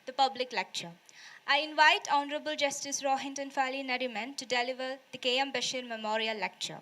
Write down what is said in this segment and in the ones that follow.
the public lecture. I invite Honorable Justice Rohinton Fali Nariman to deliver the Bashir Memorial Lecture.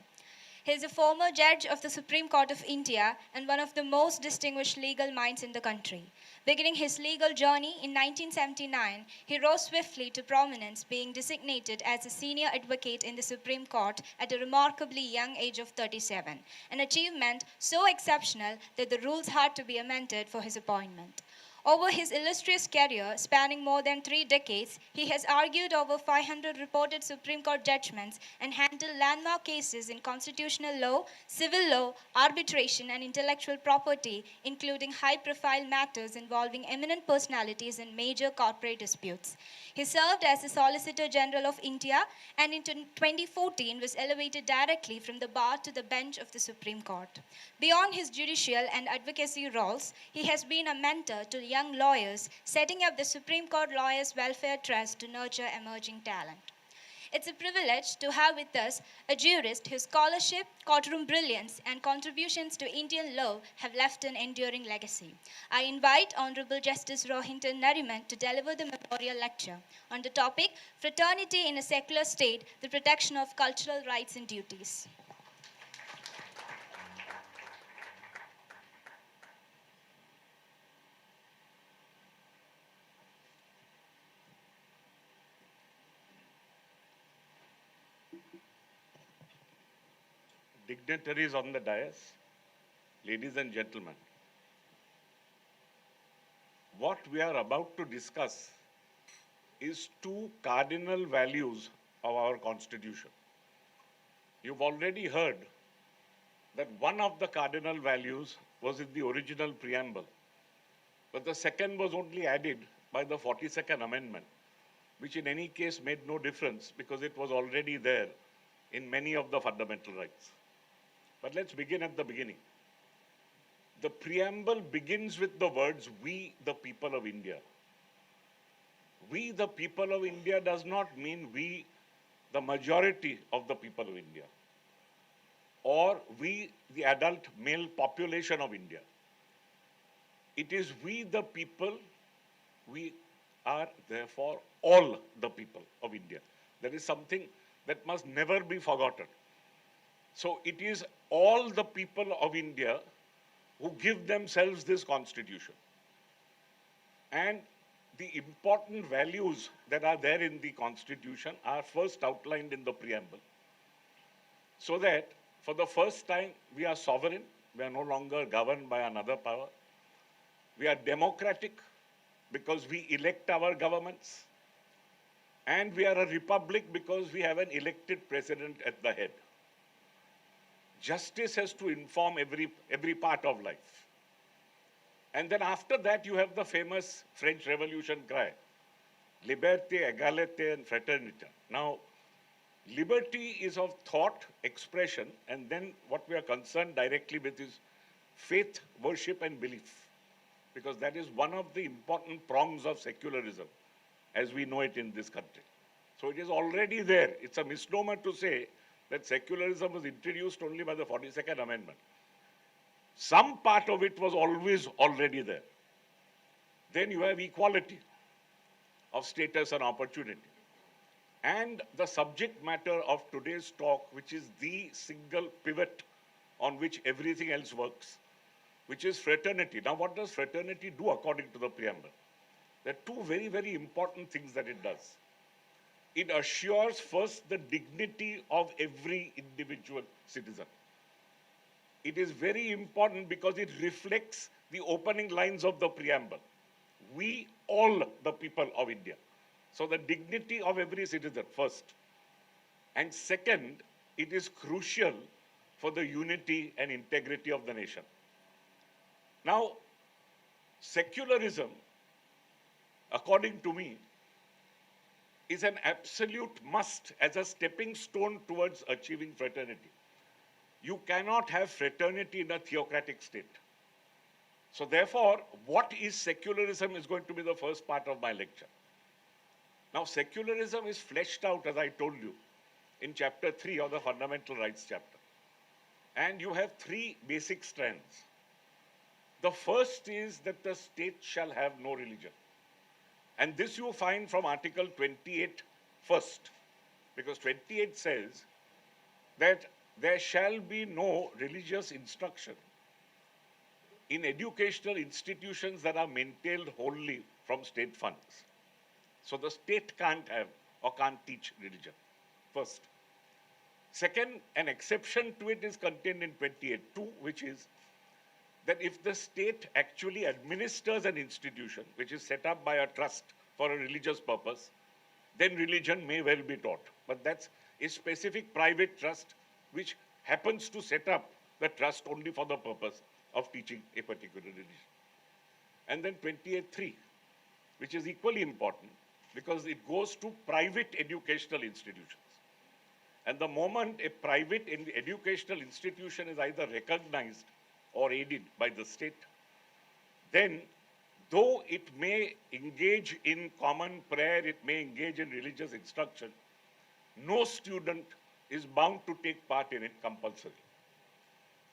He is a former judge of the Supreme Court of India and one of the most distinguished legal minds in the country. Beginning his legal journey in 1979, he rose swiftly to prominence, being designated as a senior advocate in the Supreme Court at a remarkably young age of 37, an achievement so exceptional that the rules had to be amended for his appointment. Over his illustrious career, spanning more than 3 decades, he has argued over 500 reported Supreme Court judgments and handled landmark cases in constitutional law, civil law, arbitration, and intellectual property, including high-profile matters involving eminent personalities and major corporate disputes. He served as the Solicitor General of India and in 2014 was elevated directly from the bar to the bench of the Supreme Court. Beyond his judicial and advocacy roles, he has been a mentor to young lawyers, setting up the Supreme Court Lawyers Welfare Trust to nurture emerging talent. It's a privilege to have with us a jurist whose scholarship, courtroom brilliance, and contributions to Indian law have left an enduring legacy. I invite Honorable Justice Rohinton Nariman to deliver the memorial lecture on the topic, Fraternity in a Secular State, the Protection of Cultural Rights and Duties. Dignitaries on the dais, ladies and gentlemen, what we are about to discuss is two cardinal values of our Constitution. You've already heard that one of the cardinal values was in the original preamble, but the second was only added by the 42nd Amendment, which in any case made no difference because it was already there in many of the fundamental rights. But let's begin at the beginning. The preamble begins with the words, "We, the people of India." We, the people of India, does not mean we, the majority of the people of India, or we, the adult male population of India. It is we, the people. We are therefore all the people of India. That is something that must never be forgotten. So it is all the people of India who give themselves this constitution. And the important values that are there in the constitution are first outlined in the preamble. So that for the first time we are sovereign, we are no longer governed by another power. We are democratic because we elect our governments. And we are a republic because we have an elected president at the head. Justice has to inform every part of life. And then after that, you have the famous French Revolution cry, liberté, égalité, and fraternité. Now, liberty is of thought, expression, and then what we are concerned directly with is faith, worship, and belief. Because that is one of the important prongs of secularism, as we know it in this country. So it is already there. It's a misnomer to say that secularism was introduced only by the 42nd Amendment. Some part of it was always already there. Then you have equality of status and opportunity. And the subject matter of today's talk, which is the single pivot on which everything else works, which is fraternity. Now, what does fraternity do according to the preamble? There are two very, very important things that it does. It assures first the dignity of every individual citizen. It is very important because it reflects the opening lines of the preamble. We, all the people of India. So the dignity of every citizen first. And second, it is crucial for the unity and integrity of the nation. Now, secularism, according to me, is an absolute must as a stepping stone towards achieving fraternity. You cannot have fraternity in a theocratic state. So therefore, what is secularism is going to be the first part of my lecture. Now, secularism is fleshed out, as I told you, in chapter 3 of the Fundamental Rights chapter. And you have three basic strands. The first is that the state shall have no religion. And this you find from Article 28 first, because 28 says that there shall be no religious instruction in educational institutions that are maintained wholly from state funds. So the state can't have or can't teach religion, first. Second, an exception to it is contained in 28(2), which is that if the state actually administers an institution which is set up by a trust for a religious purpose, then religion may well be taught. But that's a specific private trust which happens to set up the trust only for the purpose of teaching a particular religion. And then 28(3), which is equally important because it goes to private educational institutions. And the moment a private educational institution is either recognized or aided by the state, then though it may engage in common prayer, it may engage in religious instruction, no student is bound to take part in it compulsorily.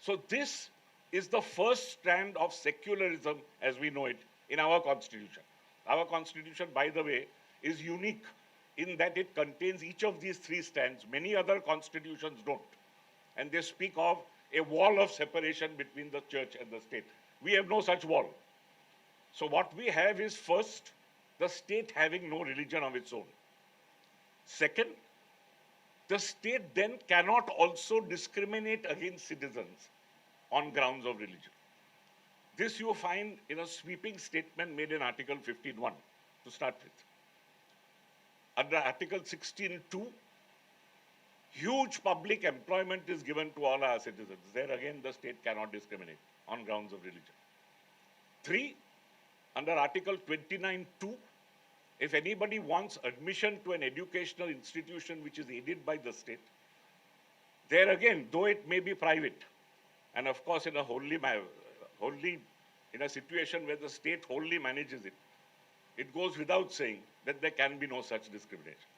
So this is the first strand of secularism as we know it in our constitution. Our constitution, by the way, is unique in that it contains each of these three strands. Many other constitutions don't. And they speak of a wall of separation between the church and the state. We have no such wall. So what we have is first, the state having no religion of its own. Second, the state then cannot also discriminate against citizens on grounds of religion. This you find in a sweeping statement made in Article 15(1) to start with. Under Article 16(2), huge public employment is given to all our citizens. There again, the state cannot discriminate on grounds of religion. 3, under Article 29(2), if anybody wants admission to an educational institution which is aided by the state, there again, though it may be private, and of course in a in a situation where the state wholly manages it, it goes without saying that there can be no such discrimination.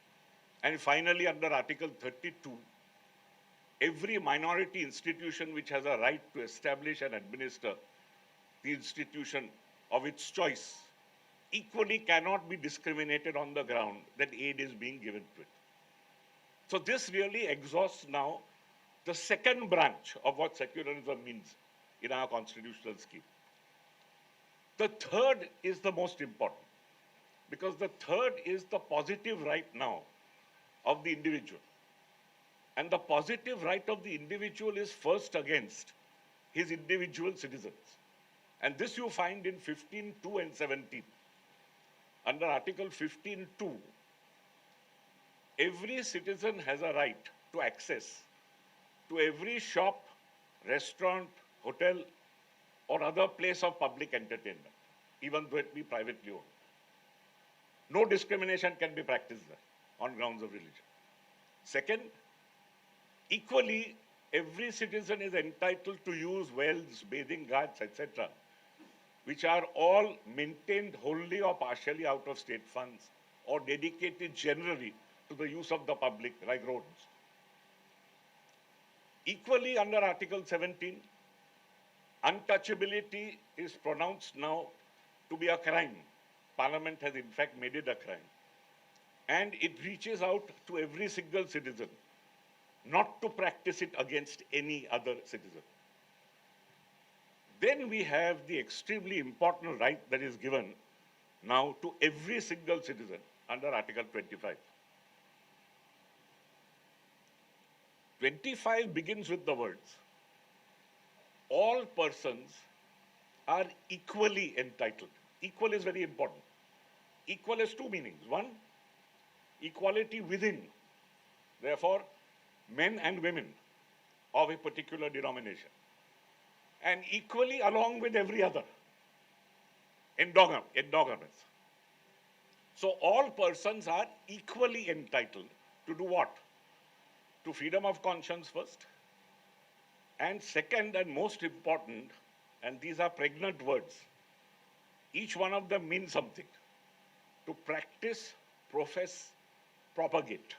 And finally, under Article 32, every minority institution which has a right to establish and administer the institution of its choice equally cannot be discriminated on the ground that aid is being given to it. So this really exhausts now the second branch of what secularism means in our constitutional scheme. The third is the most important, because the third is the positive right now of the individual. And the positive right of the individual is first against his individual citizens. And this you find in 15(2) and 17. Under Article 15(2), every citizen has a right to access to every shop, restaurant, hotel, or other place of public entertainment, even though it be privately owned. No discrimination can be practiced there on grounds of religion. Second, equally, every citizen is entitled to use wells, bathing ghats, etc., which are all maintained wholly or partially out of state funds or dedicated generally to the use of the public, like roads. Equally, under Article 17, untouchability is pronounced now to be a crime. Parliament has in fact made it a crime. And it reaches out to every single citizen, not to practice it against any other citizen. Then we have the extremely important right that is given now to every single citizen under Article 25. 25 begins with the words, all persons are equally entitled. Equal is very important. Equal has two meanings. One, equality within. Therefore, men and women of a particular denomination. And equally along with every other. Endogamous. So all persons are equally entitled to do what? To freedom of conscience first. And second and most important, and these are pregnant words, each one of them means something. To practice, profess, propagate.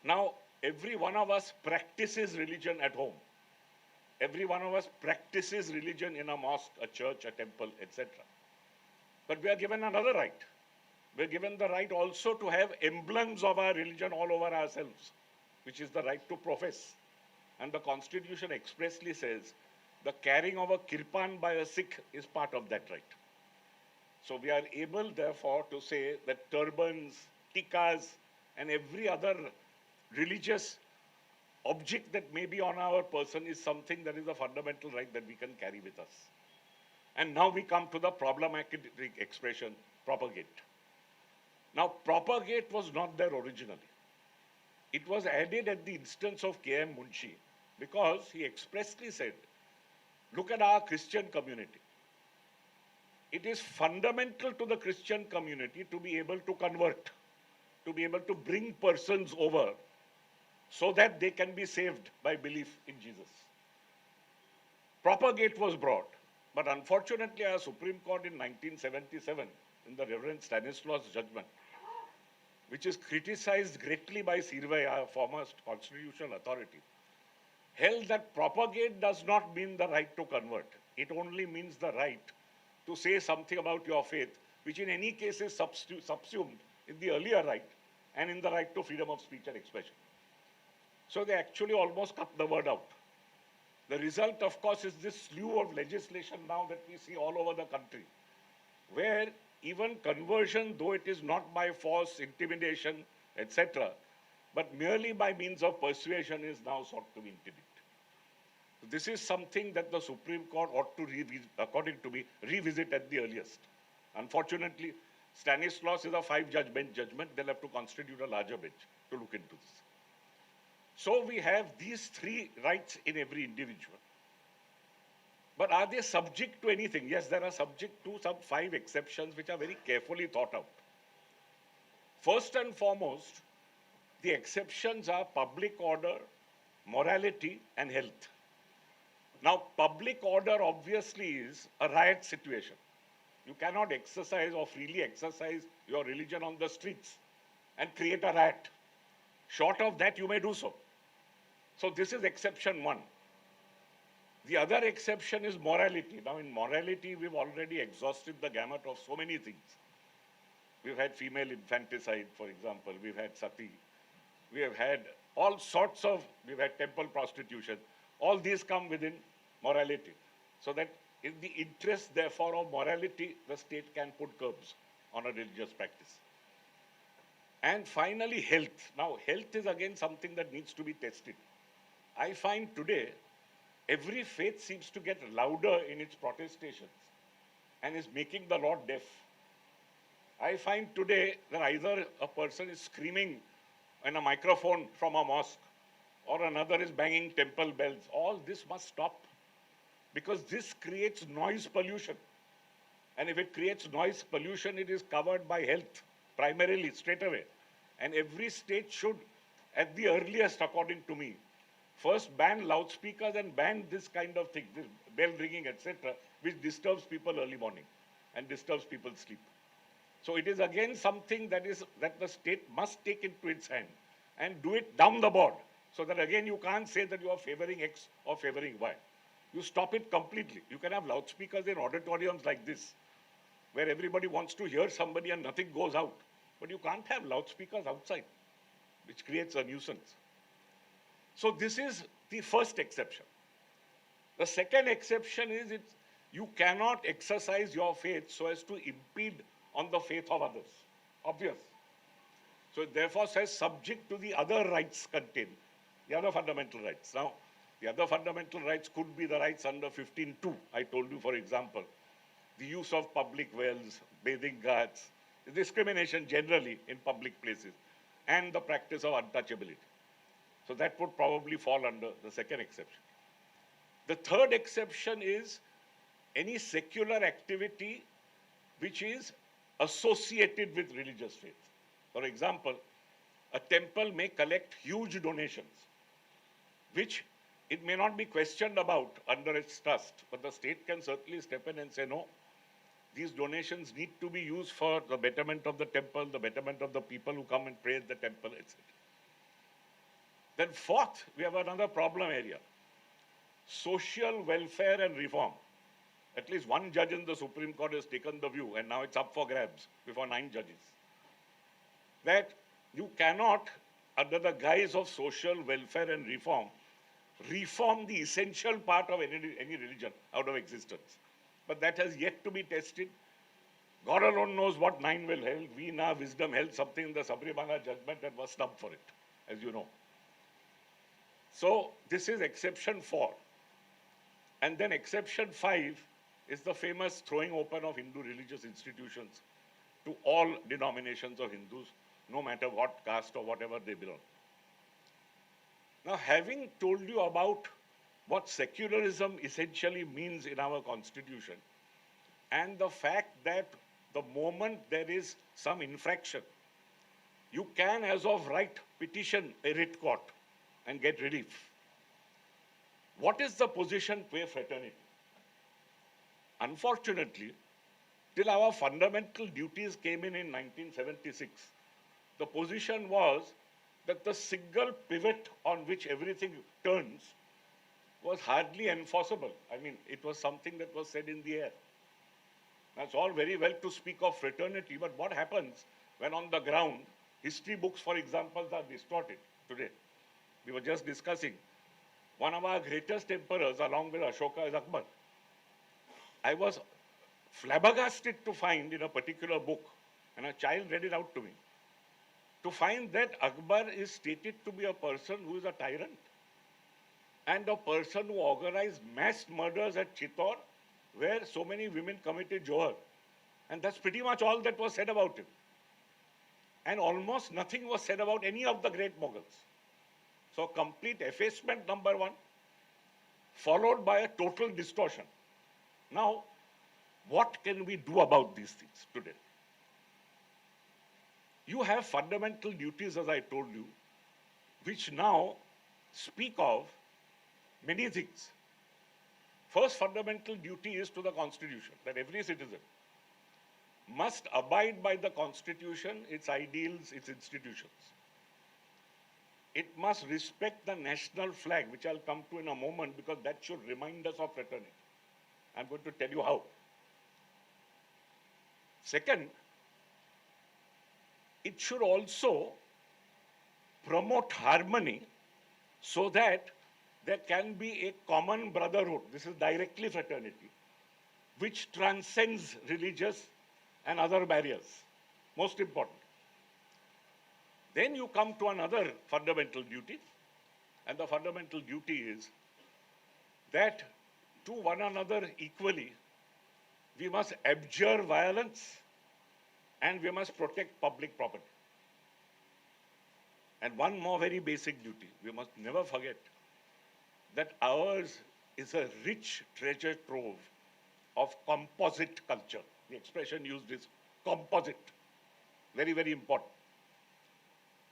Now, every one of us practices religion at home. Every one of us practices religion in a mosque, a church, a temple, etc. But we are given another right. We are given the right also to have emblems of our religion all over ourselves, which is the right to profess. And the Constitution expressly says the carrying of a kirpan by a Sikh is part of that right. So we are able, therefore, to say that turbans, tikkas, and every other religious object that may be on our person is something that is a fundamental right that we can carry with us. And now we come to the problematic expression, propagate. Now, propagate was not there originally. It was added at the instance of K.M. Munshi because he expressly said, look at our Christian community. It is fundamental to the Christian community to be able to convert, to be able to bring persons over so that they can be saved by belief in Jesus. Propagate was brought, but unfortunately our Supreme Court in 1977, in the Reverend Stanislaw's judgment, which is criticized greatly by Sirvai, our former constitutional authority, held that propagate does not mean the right to convert. It only means the right to say something about your faith, which in any case is subsumed in the earlier right and in the right to freedom of speech and expression. So they actually almost cut the word out. The result, of course, is this slew of legislation now that we see all over the country, where even conversion, though it is not by force, intimidation, etc., but merely by means of persuasion is now sought to be interdicted. This is something that the Supreme Court ought to, according to me, revisit at the earliest. Unfortunately, Stanislaus is a 5-judge bench judgment. They'll have to constitute a larger bench to look into this. So we have these 3 rights in every individual. But are they subject to anything? Yes, there are subject to some 5 exceptions which are very carefully thought out. First and foremost, the exceptions are public order, morality, and health. Now, public order obviously is a riot situation. You cannot exercise or freely exercise your religion on the streets and create a riot. Short of that, you may do so. So this is exception 1. The other exception is morality. Now, in morality, we've already exhausted the gamut of so many things. We've had female infanticide, for example. We've had sati. We have had all sorts of, we've had temple prostitution. All these come within morality. So that in the interest, therefore, of morality, the state can put curbs on a religious practice. And finally, health. Now, health is again something that needs to be tested. I find today, every faith seems to get louder in its protestations and is making the Lord deaf. I find today that either a person is screaming in a microphone from a mosque or another is banging temple bells. All this must stop because this creates noise pollution. And if it creates noise pollution, it is covered by health, primarily, straight away. And every state should, at the earliest, according to me, first ban loudspeakers and ban this kind of thing, this bell ringing, etc., which disturbs people early morning and disturbs people's sleep. So it is again something that the state must take into its hand and do it down the board, so that again you can't say that you are favoring X or favoring Y. You stop it completely. You can have loudspeakers in auditoriums like this, where everybody wants to hear somebody and nothing goes out. But you can't have loudspeakers outside, which creates a nuisance. So this is the first exception. The second exception is you cannot exercise your faith so as to impede on the faith of others. Obvious. So it therefore says subject to the other rights contained, the other fundamental rights. Now, the other fundamental rights could be the rights under 15(2). I told you, for example, the use of public wells, bathing ghats, discrimination generally in public places, and the practice of untouchability. So that would probably fall under the second exception. The third exception is any secular activity which is associated with religious faith. For example, a temple may collect huge donations, which it may not be questioned about under its trust, but the state can certainly step in and say, no, these donations need to be used for the betterment of the temple, the betterment of the people who come and pray at the temple, etc. Then fourth, we have another problem area, social welfare and reform. At least one judge in the Supreme Court has taken the view, and now it's up for grabs before 9 judges, that you cannot, under the guise of social welfare and reform the essential part of any religion out of existence. But that has yet to be tested. God alone knows what 9 will hold. We in our wisdom held something in the Sabrimala judgment and was snubbed for it, as you know. So this is exception 4. And then exception 5 is the famous throwing open of Hindu religious institutions to all denominations of Hindus, no matter what caste or whatever they belong. Now, having told you about what secularism essentially means in our constitution, and the fact that the moment there is some infraction, you can, as of right, petition a writ court and get relief. What is the position per fraternity? Unfortunately, till our fundamental duties came in 1976, the position was that the single pivot on which everything turns was hardly enforceable. I mean, it was something that was said in the air. That's all very well to speak of fraternity, but what happens when on the ground, history books, for example, are distorted today? We were just discussing, one of our greatest emperors, along with Ashoka, is Akbar. I was flabbergasted to find in a particular book, and a child read it out to me, to find that Akbar is stated to be a person who is a tyrant and a person who organized mass murders at Chittor, where so many women committed Johar. And that's pretty much all that was said about him. And almost nothing was said about any of the great Mughals. So complete effacement, number 1, followed by a total distortion. Now, what can we do about these things today? You have fundamental duties, as I told you, which now speak of many things. First fundamental duty is to the Constitution, that every citizen must abide by the Constitution, its ideals, its institutions. It must respect the national flag, which I'll come to in a moment, because that should remind us of fraternity. I'm going to tell you how. Second, it should also promote harmony so that there can be a common brotherhood. This is directly fraternity, which transcends religious and other barriers. Most important. Then you come to another fundamental duty, and the fundamental duty is that to one another equally, we must abjure violence and we must protect public property. And one more very basic duty, we must never forget that ours is a rich treasure trove of composite culture. The expression used is composite. Very, very important.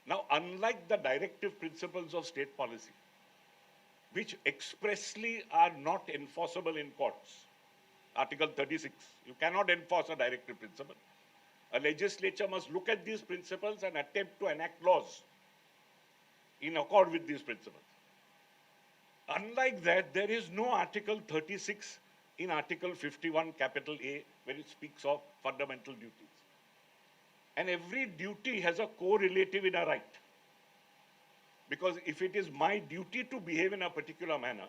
Now, unlike the directive principles of state policy, which expressly are not enforceable in courts, Article 36, you cannot enforce a directive principle. A legislature must look at these principles and attempt to enact laws in accord with these principles. Unlike that, there is no Article 36 in Article 51, capital A, where it speaks of fundamental duties. And every duty has a correlative in a right. Because if it is my duty to behave in a particular manner,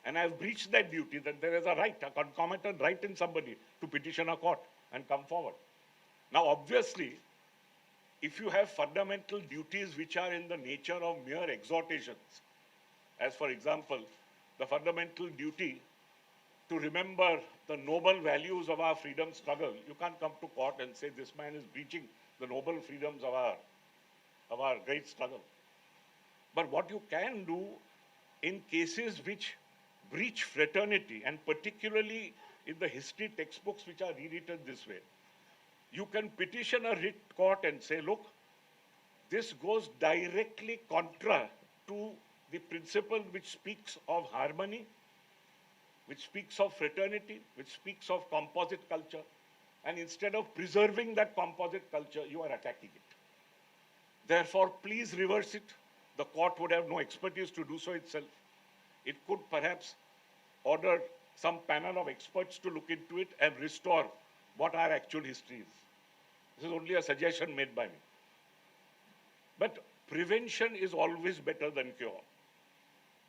and I have breached that duty, then there is a right, a concomitant right in somebody to petition a court and come forward. Now, obviously, if you have fundamental duties which are in the nature of mere exhortations, as for example, the fundamental duty to remember the noble values of our freedom struggle, you can't come to court and say this man is breaching the noble freedoms of our great struggle. But what you can do in cases which breach fraternity, and particularly in the history textbooks which are rewritten this way, you can petition a writ court and say, look, this goes directly contra to the principle which speaks of harmony, which speaks of fraternity, which speaks of composite culture, and instead of preserving that composite culture, you are attacking it. Therefore, please reverse it. The court would have no expertise to do so itself. It could perhaps order some panel of experts to look into it and restore what our actual history is. This is only a suggestion made by me. But prevention is always better than cure.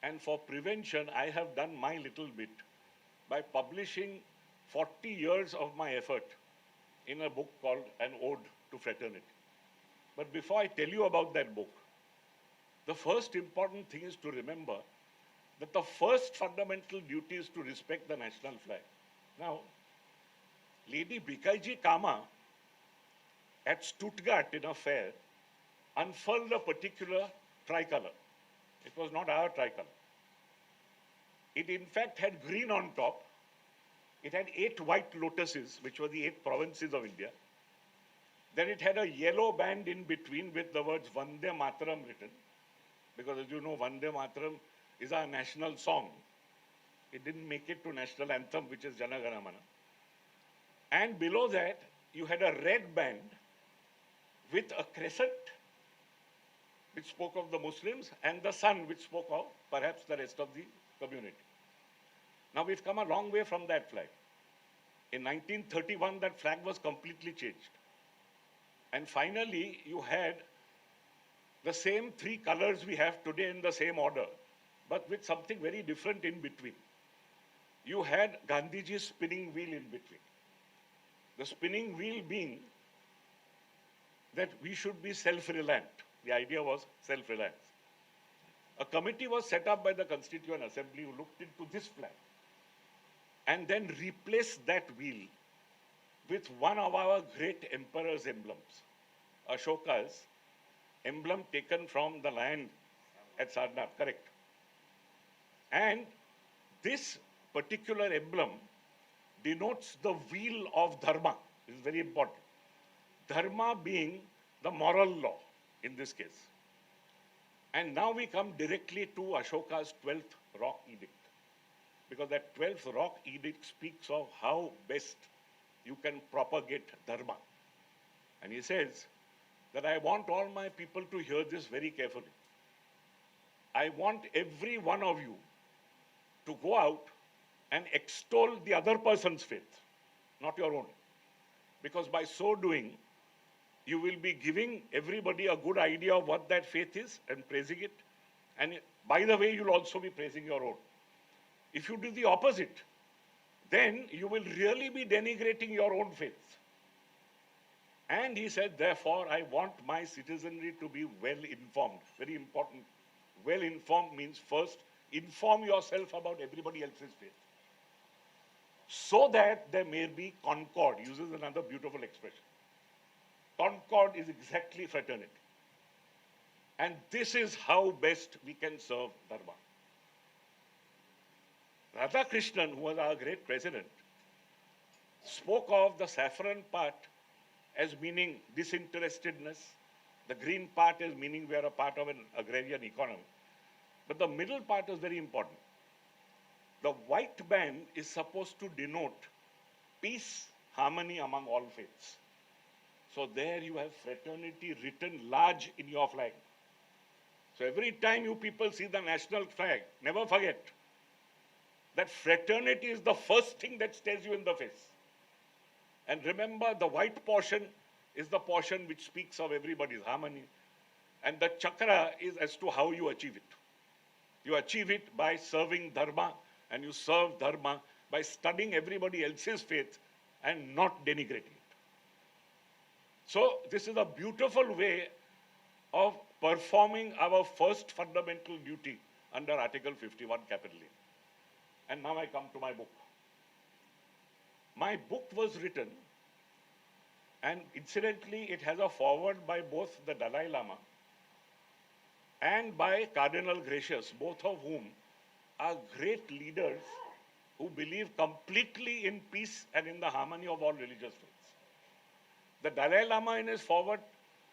And for prevention, I have done my little bit by publishing 40 years of my effort in a book called An Ode to Fraternity. But before I tell you about that book, the first important thing is to remember that the first fundamental duty is to respect the national flag. Now, Lady Bikaiji Kama at Stuttgart in a fair unfurled a particular tricolor. It was not our tricolor. It in fact had green on top. It had 8 white lotuses, which were the 8 provinces of India. Then it had a yellow band in between with the words Vande Mataram written. Because as you know, Vande Mataram is our national song. It didn't make it to national anthem, which is Jana Gana Mana. And below that, you had a red band with a crescent, which spoke of the Muslims, and the sun, which spoke of perhaps the rest of the community. Now we've come a long way from that flag. In 1931, that flag was completely changed. And finally, you had the same 3 colors we have today in the same order, but with something very different in between. You had Gandhiji's spinning wheel in between. The spinning wheel being that we should be self-reliant. The idea was self-reliance. A committee was set up by the Constituent Assembly who looked into this flag and then replaced that wheel with one of our great emperor's emblems, Ashoka's emblem taken from the lion at Sarnath, correct? And this particular emblem denotes the wheel of dharma. This is very important. Dharma being the moral law in this case. And now we come directly to Ashoka's 12th rock edict. Because that 12th rock edict speaks of how best you can propagate dharma. And he says that I want all my people to hear this very carefully. I want every one of you to go out and extol the other person's faith, not your own. Because by so doing, you will be giving everybody a good idea of what that faith is and praising it. And by the way, you'll also be praising your own. If you do the opposite, then you will really be denigrating your own faith. And he said, therefore, I want my citizenry to be well informed. Very important. Well informed means first, inform yourself about everybody else's faith. So that there may be concord. Uses another beautiful expression. Concord is exactly fraternity. And this is how best we can serve Dharma. Radhakrishnan, who was our great president, spoke of the saffron part as meaning disinterestedness. The green part as meaning we are a part of an agrarian economy. But the middle part is very important. The white band is supposed to denote peace, harmony among all faiths. So there you have fraternity written large in your flag. So every time you people see the national flag, never forget that fraternity is the first thing that stares you in the face. And remember, the white portion is the portion which speaks of everybody's harmony. And the chakra is as to how you achieve it. You achieve it by serving dharma, and you serve dharma by studying everybody else's faith and not denigrating it. So this is a beautiful way of performing our first fundamental duty under Article 51, capital A. And now I come to my book. My book was written, and incidentally, it has a foreword by both the Dalai Lama and by Cardinal Gracious, both of whom are great leaders who believe completely in peace and in the harmony of all religious faiths. The Dalai Lama in his foreword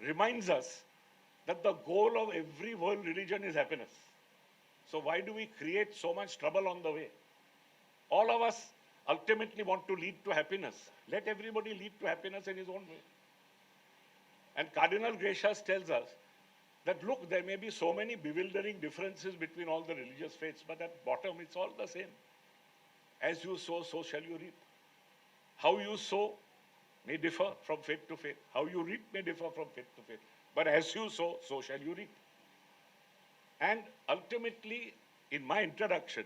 reminds us that the goal of every world religion is happiness. So why do we create so much trouble on the way? All of us ultimately want to lead to happiness. Let everybody lead to happiness in his own way. And Cardinal Gracious tells us that, look, there may be so many bewildering differences between all the religious faiths, but at bottom it's all the same. As you sow, so shall you reap. How you sow may differ from faith to faith. How you reap may differ from faith to faith. But as you sow, so shall you reap. And ultimately, in my introduction,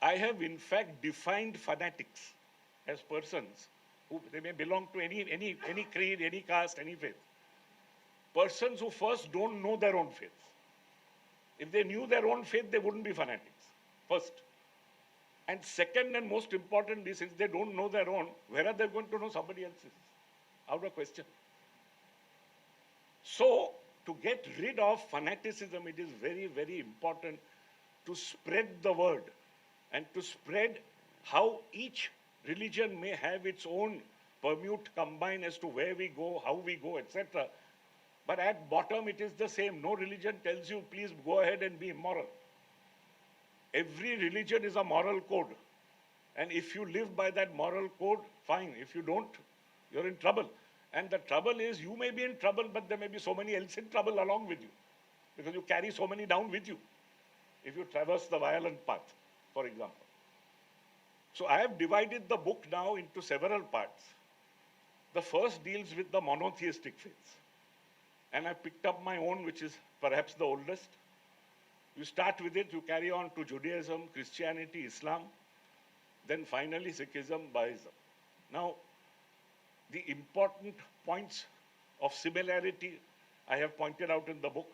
I have in fact defined fanatics as persons who they may belong to any creed, any caste, any faith. Persons who first don't know their own faith. If they knew their own faith, they wouldn't be fanatics, first. And second and most importantly, since they don't know their own, where are they going to know somebody else's? Out of question. So, to get rid of fanaticism, it is very, very important to spread the word and to spread how each religion may have its own permute, combine as to where we go, how we go, etc. But at bottom, it is the same. No religion tells you, please go ahead and be immoral. Every religion is a moral code. And if you live by that moral code, fine. If you don't, you're in trouble. And the trouble is, you may be in trouble, but there may be so many else in trouble along with you. Because you carry so many down with you. If you traverse the violent path, for example. So I have divided the book now into several parts. The first deals with the monotheistic faiths. And I picked up my own, which is perhaps the oldest. You start with it, you carry on to Judaism, Christianity, Islam, then finally Sikhism, Bahaism. Now, the important points of similarity I have pointed out in the book.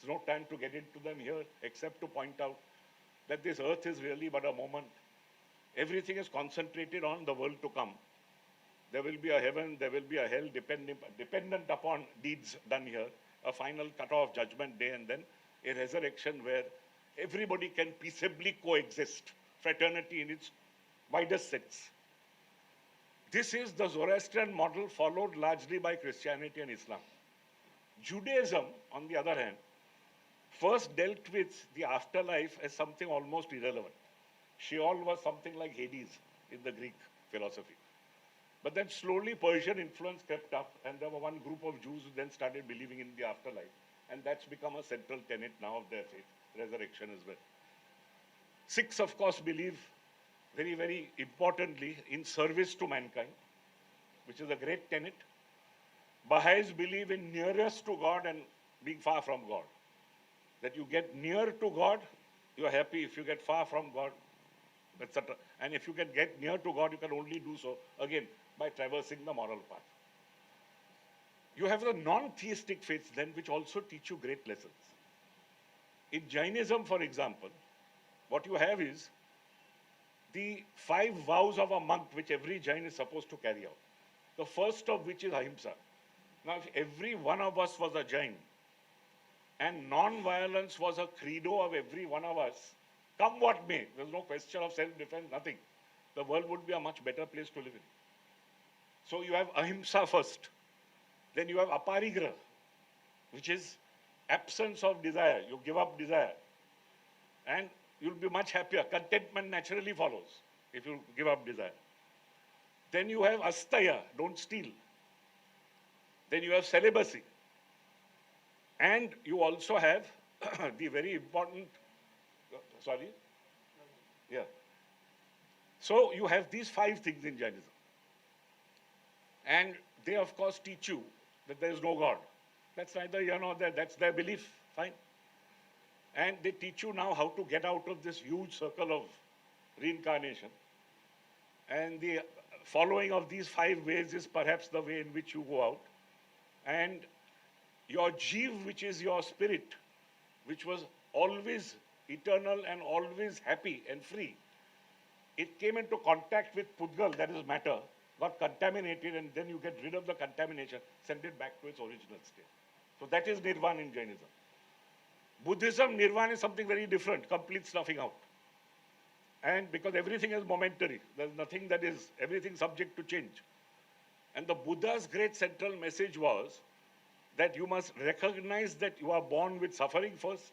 There's no time to get into them here, except to point out that this earth is really but a moment. Everything is concentrated on the world to come. There will be a heaven, there will be a hell, dependent upon deeds done here, a final cut-off judgment day, and then a resurrection where everybody can peaceably coexist, fraternity in its widest sense. This is the Zoroastrian model followed largely by Christianity and Islam. Judaism, on the other hand, first dealt with the afterlife as something almost irrelevant. Sheol was something like Hades in the Greek philosophy. But then slowly Persian influence crept up, and there were one group of Jews who then started believing in the afterlife. And that's become a central tenet now of their faith, resurrection as well. Sikhs, of course, believe very, very importantly in service to mankind, which is a great tenet. Baha'is believe in nearest to God and being far from God. That you get near to God, you are happy. If you get far from God, etc. And if you can get near to God, you can only do so, again, by traversing the moral path. You have the non-theistic faiths then, which also teach you great lessons. In Jainism, for example, what you have is the 5 vows of a monk which every Jain is supposed to carry out. The first of which is ahimsa. Now, if every one of us was a Jain, and non-violence was a credo of every one of us, come what may, there's no question of self-defense, nothing. The world would be a much better place to live in. So you have ahimsa first. Then you have aparigraha, which is absence of desire. You give up desire. And you'll be much happier. Contentment naturally follows if you give up desire. Then you have astaya, don't steal. Then you have celibacy. And you also have the very important, sorry? Yeah. So you have these 5 things in Jainism. And they, of course, teach you that there is no God. That's neither here nor there. That's their belief. Fine. And they teach you now how to get out of this huge circle of reincarnation. And the following of these 5 ways is perhaps the way in which you go out. And your jeev, which is your spirit, which was always eternal and always happy and free, it came into contact with Pudgal, that is matter, got contaminated, and then you get rid of the contamination, send it back to its original state. So that is Nirvana in Jainism. Buddhism, Nirvana is something very different, complete snuffing out. And because everything is momentary, there's nothing that is, everything subject to change. And the Buddha's great central message was that you must recognize that you are born with suffering first,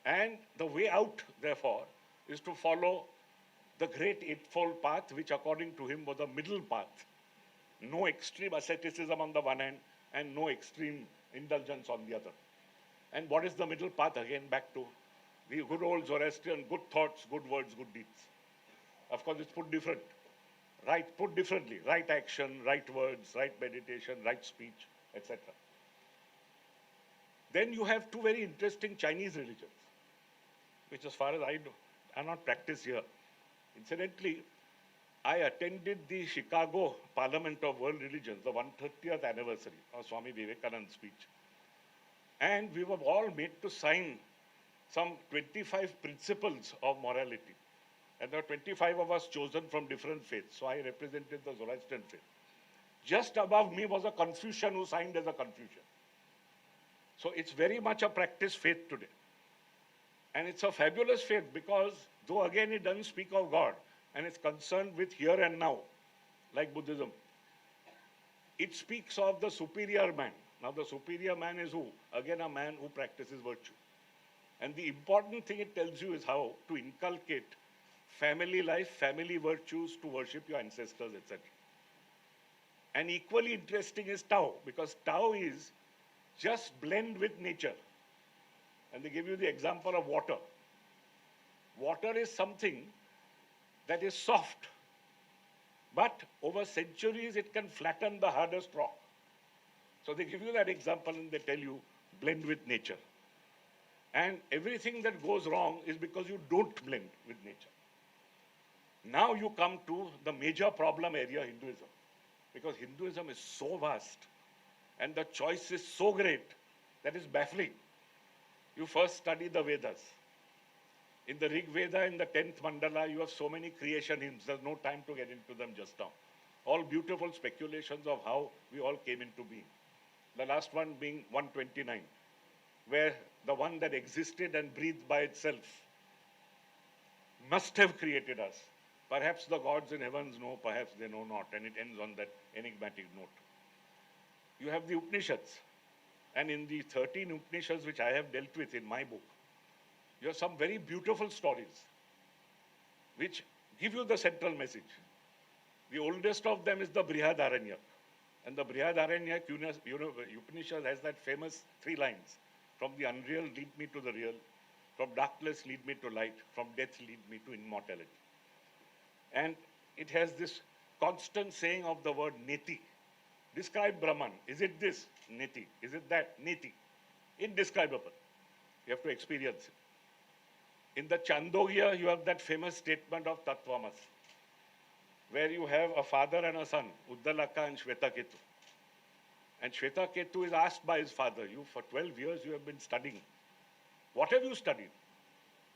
and the way out, therefore, is to follow the great eightfold path, which according to him was a middle path. No extreme asceticism on the one hand, and no extreme indulgence on the other. And what is the middle path? Again, back to the good old Zoroastrian, good thoughts, good words, good deeds. Of course, it's put different. Right, put differently. Right action, right words, right meditation, right speech, etc. Then you have two very interesting Chinese religions, which as far as I know, are not practiced here. Incidentally, I attended the Chicago Parliament of World Religions, the 130th anniversary of Swami Vivekananda's speech. And we were all made to sign some 25 principles of morality. And there were 25 of us chosen from different faiths. So I represented the Zoroastrian faith. Just above me was a Confucian who signed as a Confucian. So it's very much a practiced faith today. And it's a fabulous faith because, though again it doesn't speak of God, and it's concerned with here and now, like Buddhism, it speaks of the superior man. Now the superior man is who? Again, a man who practices virtue. And the important thing it tells you is how to inculcate family life, family virtues, to worship your ancestors, etc. And equally interesting is Tao, because Tao is just blend with nature. And they give you the example of water. Water is something that is soft, but over centuries it can flatten the hardest rock. So they give you that example and they tell you, blend with nature. And everything that goes wrong is because you don't blend with nature. Now you come to the major problem area, Hinduism. Because Hinduism is so vast and the choice is so great that is baffling. You first study the Vedas. In the Rig Veda, in the 10th mandala, you have so many creation hymns. There's no time to get into them just now. All beautiful speculations of how we all came into being. The last one being 129, where the one that existed and breathed by itself must have created us. Perhaps the gods in heavens know, perhaps they know not, and it ends on that enigmatic note. You have the Upanishads, and in the 13 Upanishads which I have dealt with in my book, you have some very beautiful stories which give you the central message. The oldest of them is the Brihadaranya. And the Brihadaranya Upanishad has that famous 3 lines. From the unreal, lead me to the real. From darkness, lead me to light. From death, lead me to immortality. And it has this constant saying of the word neti. Describe Brahman. Is it this? Neti. Is it that? Neti. Indescribable. You have to experience it. In the Chandogya, you have that famous statement of Tattvamasi, where you have a father and a son, Uddalaka and Shvetaketu. And Shvetaketu is asked by his father, you for 12 years you have been studying. What have you studied?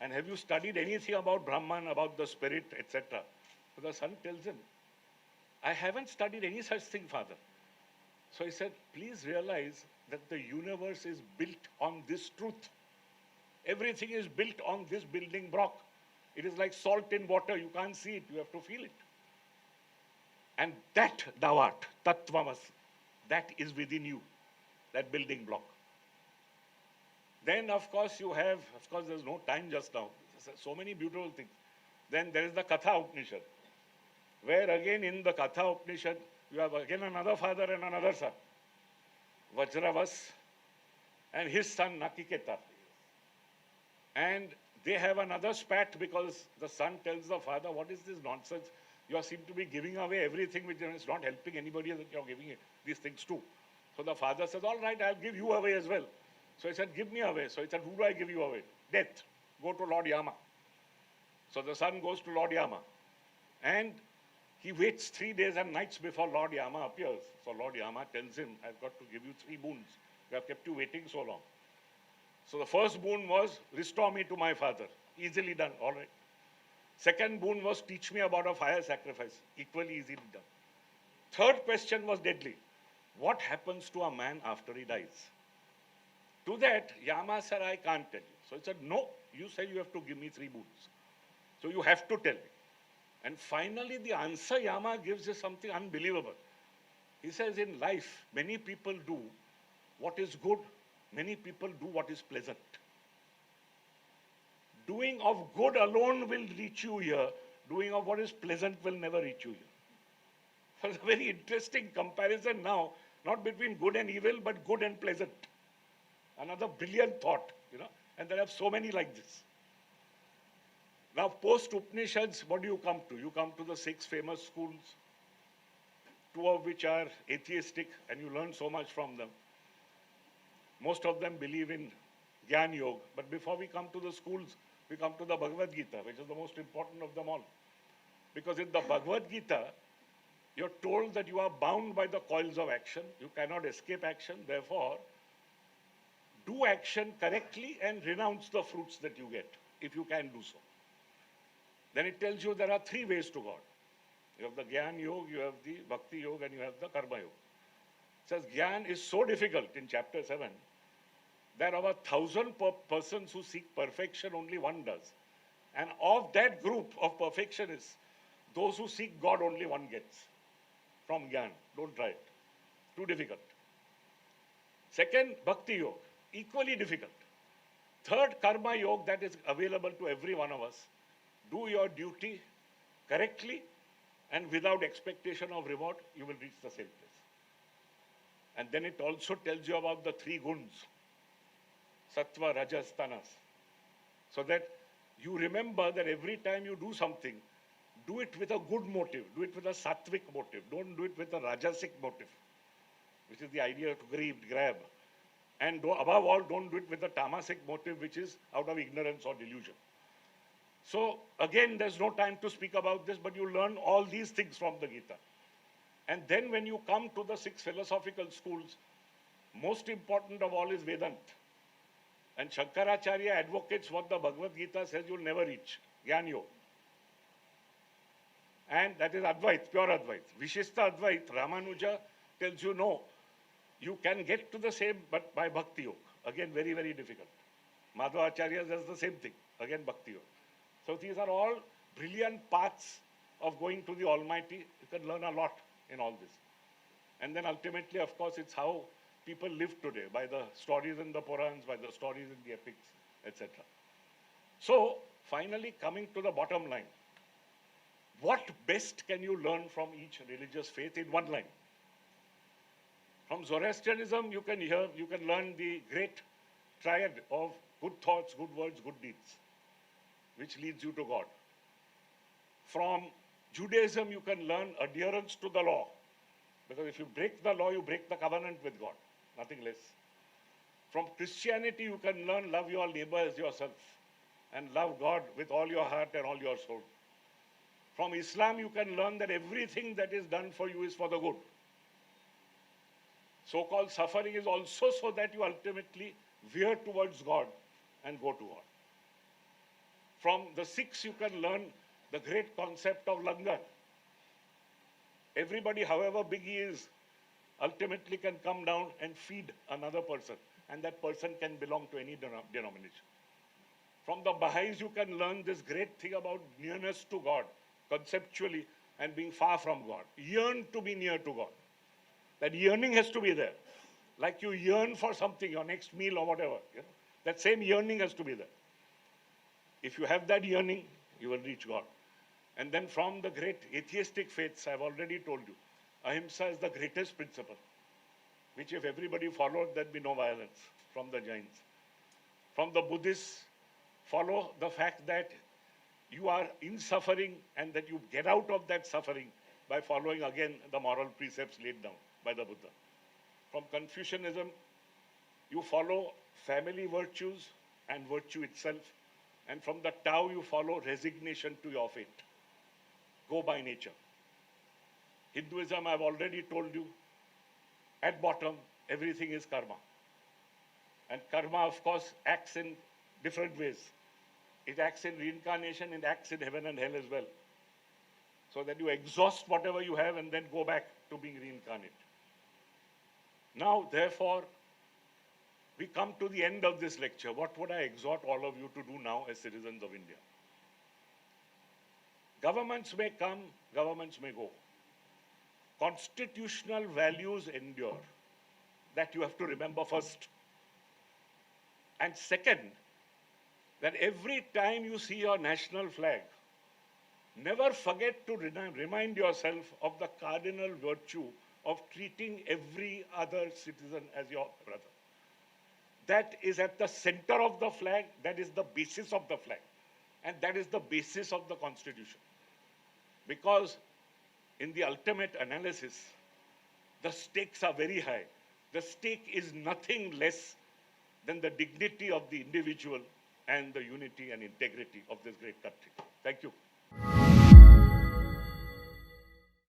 And have you studied anything about Brahman, about the spirit, etc.? So the son tells him, I haven't studied any such thing, father. So he said, please realize that the universe is built on this truth. Everything is built on this building block. It is like salt in water. You can't see it. You have to feel it. And that thou art, tattvamasi, that is within you, that building block. Then, of course, you have, there's no time just now. So many beautiful things. Then there is the Katha Upanishad, where again in the Katha Upanishad, you have again another father and another son, Vajravas and his son Nakiketa. And they have another spat because the son tells the father, what is this nonsense? You seem to be giving away everything which is not helping anybody that you're giving these things to. So the father says, all right, I'll give you away as well. So he said, give me away. So he said, who do I give you away? Death. Go to Lord Yama. So the son goes to Lord Yama. And he waits 3 days and nights before Lord Yama appears. So Lord Yama tells him, I've got to give you 3 boons. We have kept you waiting so long. So the first boon was, restore me to my father. Easily done, all right. Second boon was, teach me about a fire sacrifice. Equally easily done. Third question was deadly. What happens to a man after he dies? To that, Yama said, I can't tell you. So he said, no, you say you have to give me 3 boons. So you have to tell me. And finally, the answer Yama gives is something unbelievable. He says, in life, many people do what is good. Many people do what is pleasant. Doing of good alone will reach you here. Doing of what is pleasant will never reach you here. So it's a very interesting comparison now, not between good and evil, but good and pleasant. Another brilliant thought, and there are so many like this. Now, post Upanishads, what do you come to? You come to the 6 famous schools, 2 of which are atheistic, and you learn so much from them. Most of them believe in Gyan Yoga. But before we come to the schools, we come to the Bhagavad Gita, which is the most important of them all. Because in the Bhagavad Gita, you're told that you are bound by the coils of action. You cannot escape action. Therefore, do action correctly and renounce the fruits that you get, if you can do so. Then it tells you there are 3 ways to God. You have the Gyan Yoga, you have the Bhakti Yoga, and you have the Karma Yoga. It says Gyan is so difficult in chapter 7 that of 1,000 persons who seek perfection, only 1 does. And of that group of perfectionists, those who seek God, only 1 gets from Gyan. Don't try it. Too difficult. Second, Bhakti Yoga, equally difficult. Third, Karma Yoga, that is available to every one of us. Do your duty correctly and without expectation of reward, you will reach the same place. And then it also tells you about the 3 guns, Sattva, Rajas, Tamas. So that you remember that every time you do something, do it with a good motive, do it with a sattvic motive, don't do it with a rajasic motive, which is the idea to grab. And above all, don't do it with a tamasic motive, which is out of ignorance or delusion. So again, there's no time to speak about this, but you learn all these things from the Gita. And then when you come to the 6 philosophical schools, most important of all is Vedanta. And Shankaracharya advocates what the Bhagavad Gita says you'll never reach, Gyan Yoga. And that is Advait, pure Advait. Vishishta Advait, Ramanuja tells you no, you can get to the same but by Bhakti Yoga. Again, very, very difficult. Madhvacharya does the same thing, again Bhakti Yoga. So these are all brilliant paths of going to the Almighty. You can learn a lot in all this. And then ultimately, of course, it's how people live today, by the stories in the Purans, by the stories in the epics, etc. So, finally, coming to the bottom line. What best can you learn from each religious faith in one line? From Zoroastrianism, you can learn the great triad of good thoughts, good words, good deeds, which leads you to God. From Judaism, you can learn adherence to the law, because if you break the law, you break the covenant with God, nothing less. From Christianity, you can learn love your neighbor as yourself and love God with all your heart and all your soul. From Islam, you can learn that everything that is done for you is for the good. So-called suffering is also so that you ultimately veer towards God and go to God. From the Sikhs, you can learn the great concept of langar. Everybody, however big he is, ultimately can come down and feed another person, and that person can belong to any denomination. From the Baha'is, you can learn this great thing about nearness to God, conceptually, and being far from God. Yearn to be near to God. That yearning has to be there. Like you yearn for something, your next meal or whatever. You know? That same yearning has to be there. If you have that yearning, you will reach God. And then from the great atheistic faiths, I've already told you, ahimsa is the greatest principle, which if everybody followed, there'd be no violence from the Jains. From the Buddhists, follow the fact that you are in suffering and that you get out of that suffering by following again the moral precepts laid down by the Buddha. From Confucianism, you follow family virtues and virtue itself. And from the Tao, you follow resignation to your fate. Go by nature. Hinduism, I've already told you, at bottom, everything is karma. And karma, of course, acts in different ways. It acts in reincarnation, it acts in heaven and hell as well. So that you exhaust whatever you have and then go back to being reincarnated. Now, therefore, we come to the end of this lecture. What would I exhort all of you to do now as citizens of India? Governments may come, governments may go. Constitutional values endure. That you have to remember first. And second, that every time you see your national flag, never forget to remind yourself of the cardinal virtue of treating every other citizen as your brother. That is at the center of the flag, that is the basis of the flag. And that is the basis of the Constitution. Because in the ultimate analysis, the stakes are very high. The stake is nothing less than the dignity of the individual and the unity and integrity of this great country. Thank you.